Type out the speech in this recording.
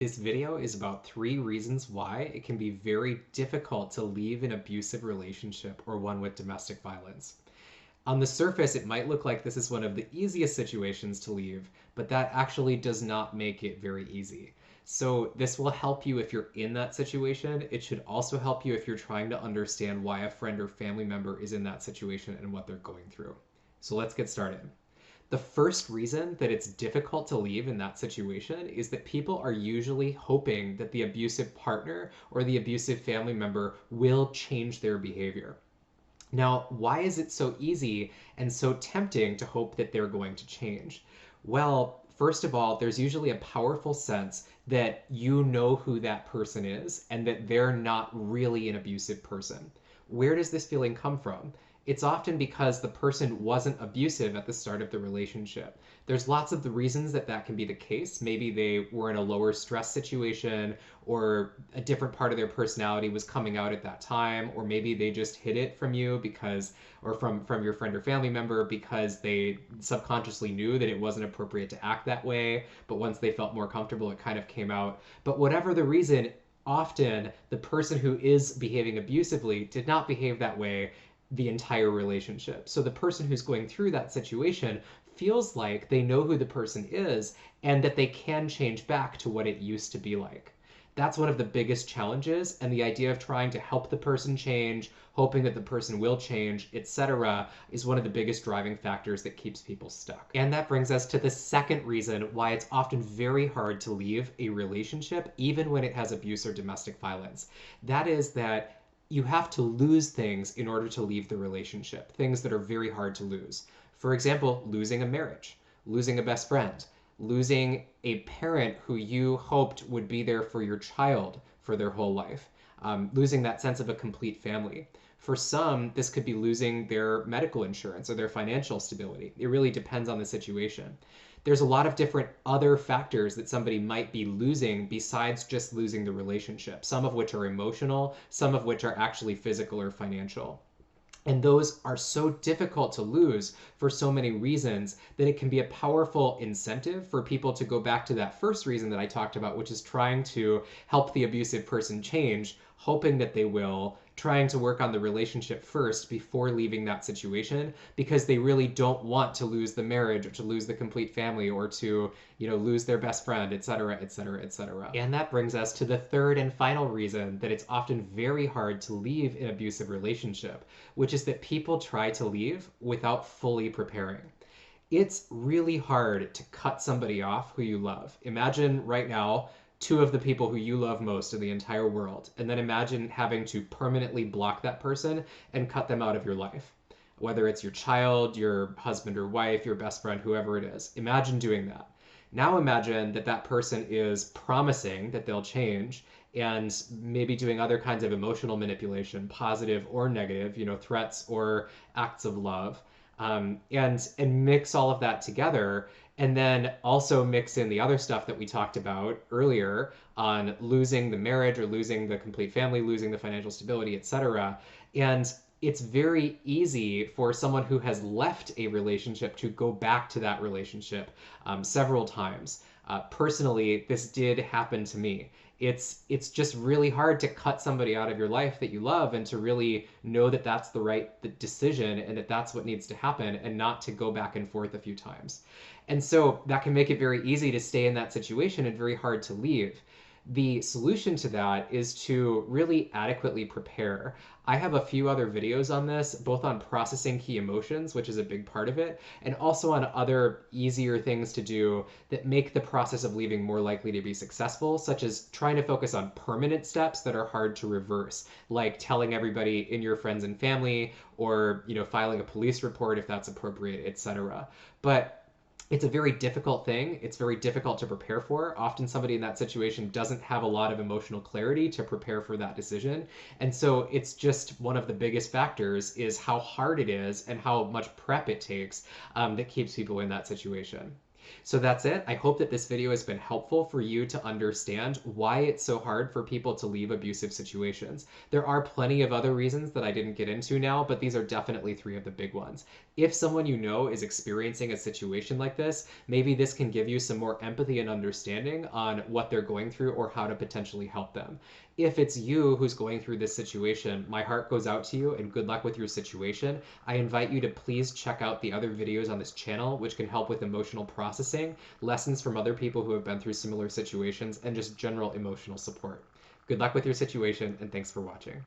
This video is about 3 reasons why it can be very difficult to leave an abusive relationship or one with domestic violence. On the surface, it might look like this is one of the easiest situations to leave, but that actually does not make it very easy. So this will help you if you're in that situation. It should also help you if you're trying to understand why a friend or family member is in that situation and what they're going through. So let's get started. The first reason that it's difficult to leave in that situation is that people are usually hoping that the abusive partner or the abusive family member will change their behavior. Now, why is it so easy and so tempting to hope that they're going to change? Well, first of all, there's usually a powerful sense that you know who that person is and that they're not really an abusive person. Where does this feeling come from? It's often because the person wasn't abusive at the start of the relationship. There's lots of the reasons that that can be the case. Maybe they were in a lower stress situation, or a different part of their personality was coming out at that time, or maybe they just hid it from you because, or from your friend or family member because they subconsciously knew that it wasn't appropriate to act that way, but once they felt more comfortable, it kind of came out. But whatever the reason, often the person who is behaving abusively did not behave that way the entire relationship. So the person who's going through that situation feels like they know who the person is and that they can change back to what it used to be like. That's one of the biggest challenges, and the idea of trying to help the person change, hoping that the person will change, etc., is one of the biggest driving factors that keeps people stuck. And that brings us to the second reason why it's often very hard to leave a relationship, even when it has abuse or domestic violence. That is that you have to lose things in order to leave the relationship, things that are very hard to lose. For example, losing a marriage, losing a best friend, losing a parent who you hoped would be there for your child for their whole life, losing that sense of a complete family. For some, this could be losing their medical insurance or their financial stability. It really depends on the situation. There's a lot of different other factors that somebody might be losing besides just losing the relationship, some of which are emotional, some of which are actually physical or financial. And those are so difficult to lose for so many reasons that it can be a powerful incentive for people to go back to that first reason that I talked about, which is trying to help the abusive person change, hoping that they will, trying to work on the relationship first before leaving that situation, because they really don't want to lose the marriage or to lose the complete family or to, lose their best friend, etc., etc., etc. And that brings us to the third and final reason that it's often very hard to leave an abusive relationship, which is that people try to leave without fully preparing. It's really hard to cut somebody off who you love. Imagine right now two of the people who you love most in the entire world, and then imagine having to permanently block that person and cut them out of your life. Whether it's your child, your husband or wife, your best friend, whoever it is. Imagine doing that. Now imagine that that person is promising that they'll change and maybe doing other kinds of emotional manipulation, positive or negative, threats or acts of love, and mix all of that together, and then also mix in the other stuff that we talked about earlier on losing the marriage or losing the complete family, losing the financial stability, etc. And it's very easy for someone who has left a relationship to go back to that relationship several times. Personally, this did happen to me. It's just really hard to cut somebody out of your life that you love and to really know that that's the right decision and that that's what needs to happen, and not to go back and forth a few times. And so that can make it very easy to stay in that situation and very hard to leave. The solution to that is to really adequately prepare. I have a few other videos on this, both on processing key emotions, which is a big part of it, and also on other easier things to do that make the process of leaving more likely to be successful, such as trying to focus on permanent steps that are hard to reverse, like telling everybody in your friends and family, or filing a police report if that's appropriate, etc. But it's a very difficult thing. It's very difficult to prepare for. Often somebody in that situation doesn't have a lot of emotional clarity to prepare for that decision. And so it's just one of the biggest factors is how hard it is and how much prep it takes that keeps people in that situation. So that's it. I hope that this video has been helpful for you to understand why it's so hard for people to leave abusive situations. There are plenty of other reasons that I didn't get into now, but these are definitely three of the big ones. If someone you know is experiencing a situation like this, maybe this can give you some more empathy and understanding on what they're going through or how to potentially help them. If it's you who's going through this situation, my heart goes out to you and good luck with your situation. I invite you to please check out the other videos on this channel, which can help with emotional processing, lessons from other people who have been through similar situations, and just general emotional support. Good luck with your situation, and thanks for watching.